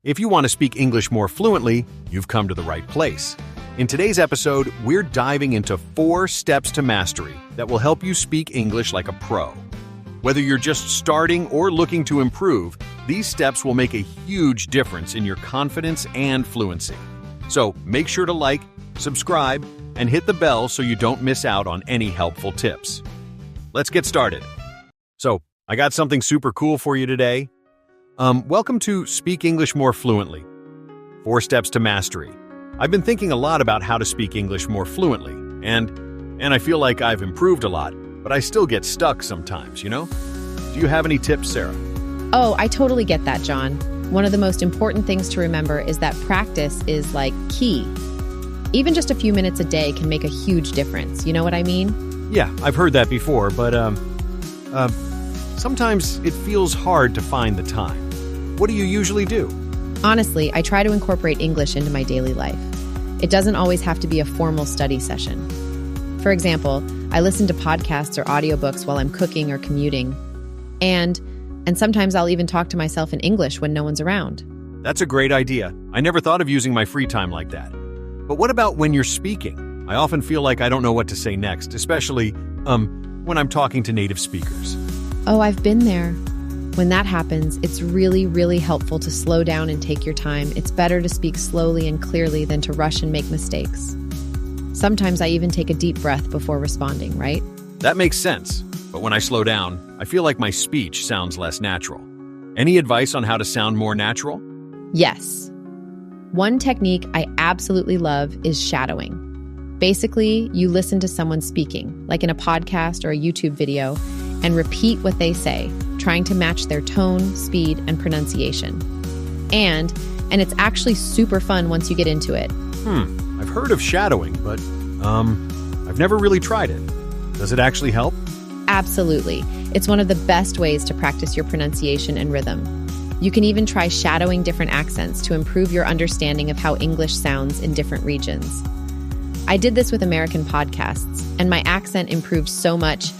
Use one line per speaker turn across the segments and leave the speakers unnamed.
If you want to speak English more fluently, you've come to the right place. In today's episode, we're diving into 4 steps to mastery that will help you speak English like a pro. Whether you're just starting or looking to improve, these steps will make a huge difference in your confidence and fluency. So make sure to like, subscribe, and hit the bell so you don't miss out on any helpful tips. Let's get started. So, I got something super cool for you today. Welcome to Speak English More Fluently. 4 steps to mastery. I've been thinking a lot about how to speak English more fluently, and I feel like I've improved a lot, but I still get stuck sometimes, Do you have any tips, Sarah?
Oh, I totally get that, John. One of the most important things to remember is that practice is key. Even just a few minutes a day can make a huge difference. You know what I mean?
Yeah, I've heard that before, but sometimes it feels hard to find the time. What do you usually do?
Honestly, I try to incorporate English into my daily life. It doesn't always have to be a formal study session. For example, I listen to podcasts or audiobooks while I'm cooking or commuting. And sometimes I'll even talk to myself in English when no one's around.
That's a great idea. I never thought of using my free time like that. But what about when you're speaking? I often feel like I don't know what to say next, especially when I'm talking to native speakers.
Oh, I've been there. When that happens, it's really, really helpful to slow down and take your time. It's better to speak slowly and clearly than to rush and make mistakes. Sometimes I even take a deep breath before responding, right?
That makes sense. But when I slow down, I feel like my speech sounds less natural. Any advice on how to sound more natural?
Yes. One technique I absolutely love is shadowing. Basically, you listen to someone speaking, like in a podcast or a YouTube video, and repeat what they say, trying to match their tone, speed, and pronunciation. And it's actually super fun once you get into it.
I've heard of shadowing, but I've never really tried it. Does it actually help?
Absolutely. It's one of the best ways to practice your pronunciation and rhythm. You can even try shadowing different accents to improve your understanding of how English sounds in different regions. I did this with American podcasts, and my accent improved so much,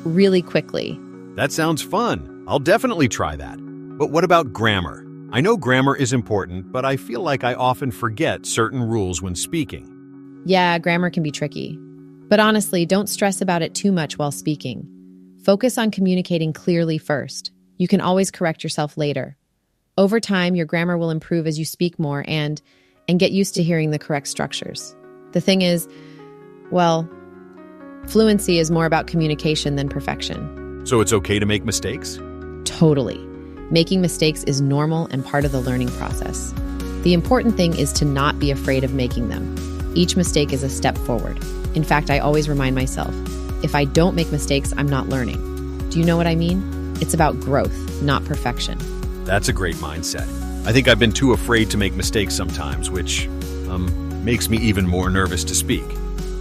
really quickly.
That sounds fun. I'll definitely try that. But what about grammar? I know grammar is important, but I feel like I often forget certain rules when speaking.
Yeah, grammar can be tricky. But honestly, don't stress about it too much while speaking. Focus on communicating clearly first. You can always correct yourself later. Over time, your grammar will improve as you speak more and get used to hearing the correct structures. The thing is, fluency is more about communication than perfection.
So it's okay to make mistakes?
Totally. Making mistakes is normal and part of the learning process. The important thing is to not be afraid of making them. Each mistake is a step forward. In fact, I always remind myself, if I don't make mistakes, I'm not learning. Do you know what I mean? It's about growth, not perfection.
That's a great mindset. I think I've been too afraid to make mistakes sometimes, which makes me even more nervous to speak.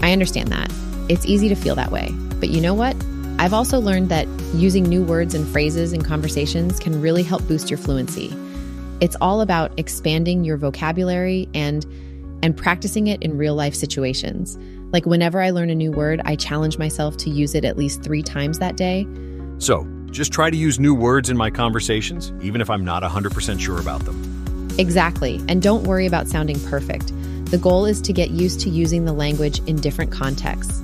I understand that. It's easy to feel that way. But you know what? I've also learned that using new words and phrases in conversations can really help boost your fluency. It's all about expanding your vocabulary and practicing it in real-life situations. Like whenever I learn a new word, I challenge myself to use it at least 3 times that day.
So, just try to use new words in my conversations, even if I'm not 100% sure about them.
Exactly. And don't worry about sounding perfect. The goal is to get used to using the language in different contexts.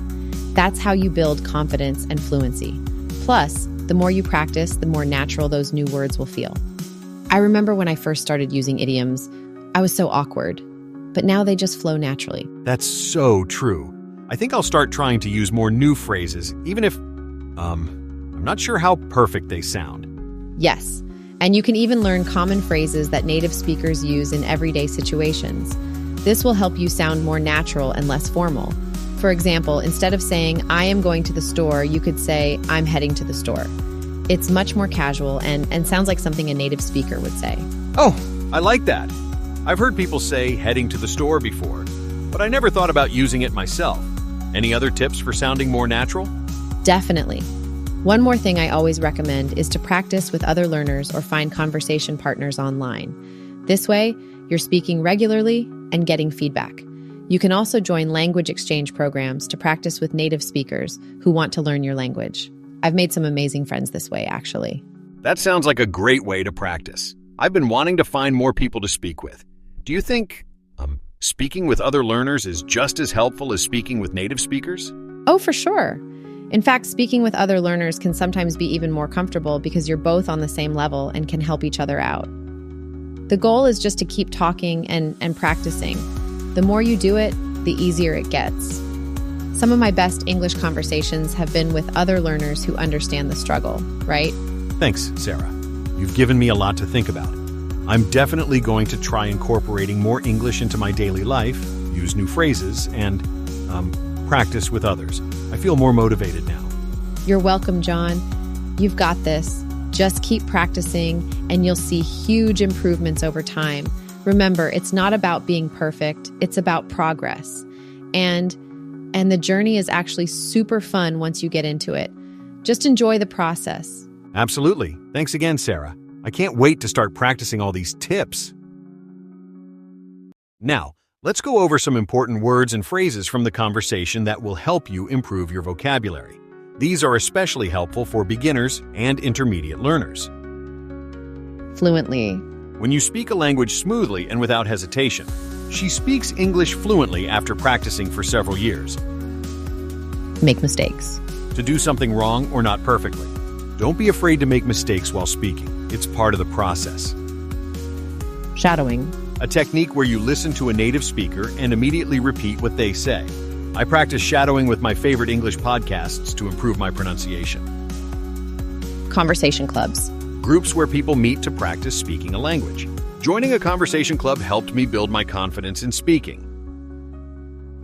That's how you build confidence and fluency. Plus, the more you practice, the more natural those new words will feel. I remember when I first started using idioms, I was so awkward, but now they just flow naturally.
That's so true. I think I'll start trying to use more new phrases, even if, I'm not sure how perfect they sound.
Yes, and you can even learn common phrases that native speakers use in everyday situations. This will help you sound more natural and less formal. For example, instead of saying, I am going to the store, you could say, I'm heading to the store. It's much more casual and sounds like something a native speaker would say.
Oh, I like that. I've heard people say heading to the store before, but I never thought about using it myself. Any other tips for sounding more natural?
Definitely. One more thing I always recommend is to practice with other learners or find conversation partners online. This way, you're speaking regularly and getting feedback. You can also join language exchange programs to practice with native speakers who want to learn your language. I've made some amazing friends this way, actually.
That sounds like a great way to practice. I've been wanting to find more people to speak with. Do you think speaking with other learners is just as helpful as speaking with native speakers?
Oh, for sure. In fact, speaking with other learners can sometimes be even more comfortable because you're both on the same level and can help each other out. The goal is just to keep talking and practicing. The more you do it, the easier it gets. Some of my best English conversations have been with other learners who understand the struggle, right?
Thanks, Sarah. You've given me a lot to think about. I'm definitely going to try incorporating more English into my daily life, use new phrases, and practice with others. I feel more motivated now.
You're welcome, John. You've got this. Just keep practicing, and you'll see huge improvements over time. Remember, it's not about being perfect. It's about progress. And the journey is actually super fun once you get into it. Just enjoy the process.
Absolutely. Thanks again, Sarah. I can't wait to start practicing all these tips. Now, let's go over some important words and phrases from the conversation that will help you improve your vocabulary. These are especially helpful for beginners and intermediate learners.
Fluently.
When you speak a language smoothly and without hesitation, she speaks English fluently after practicing for several years.
Make mistakes.
To do something wrong or not perfectly. Don't be afraid to make mistakes while speaking. It's part of the process.
Shadowing.
A technique where you listen to a native speaker and immediately repeat what they say. I practice shadowing with my favorite English podcasts to improve my pronunciation.
Conversation clubs.
Groups where people meet to practice speaking a language. Joining a conversation club helped me build my confidence in speaking.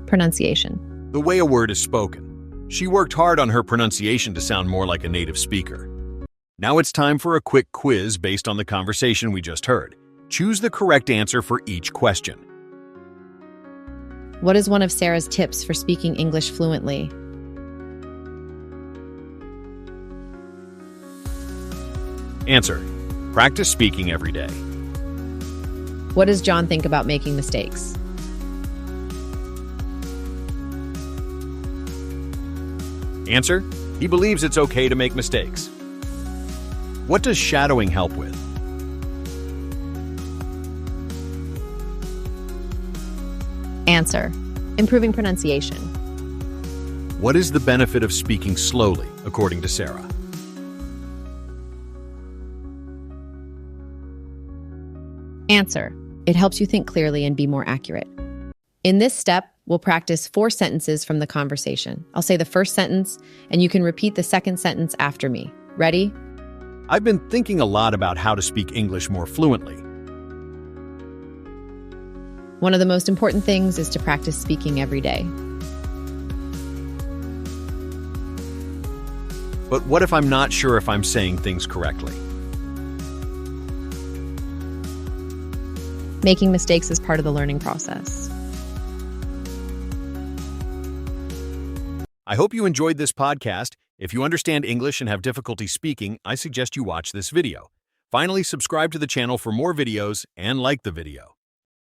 Pronunciation.
The way a word is spoken. She worked hard on her pronunciation to sound more like a native speaker. Now it's time for a quick quiz based on the conversation we just heard. Choose the correct answer for each question.
What is one of Sarah's tips for speaking English fluently?
Answer: practice speaking every day.
What does John think about making mistakes?
Answer: he believes it's okay to make mistakes. What does shadowing help with?
Answer: improving pronunciation.
What is the benefit of speaking slowly, according to Sarah?
Answer: it helps you think clearly and be more accurate. In this step, we'll practice 4 sentences from the conversation. I'll say the first sentence, and you can repeat the second sentence after me. Ready?
I've been thinking a lot about how to speak English more fluently.
One of the most important things is to practice speaking every day.
But what if I'm not sure if I'm saying things correctly?
Making mistakes is part of the learning process.
I hope you enjoyed this podcast. If you understand English and have difficulty speaking, I suggest you watch this video. Finally, subscribe to the channel for more videos and like the video.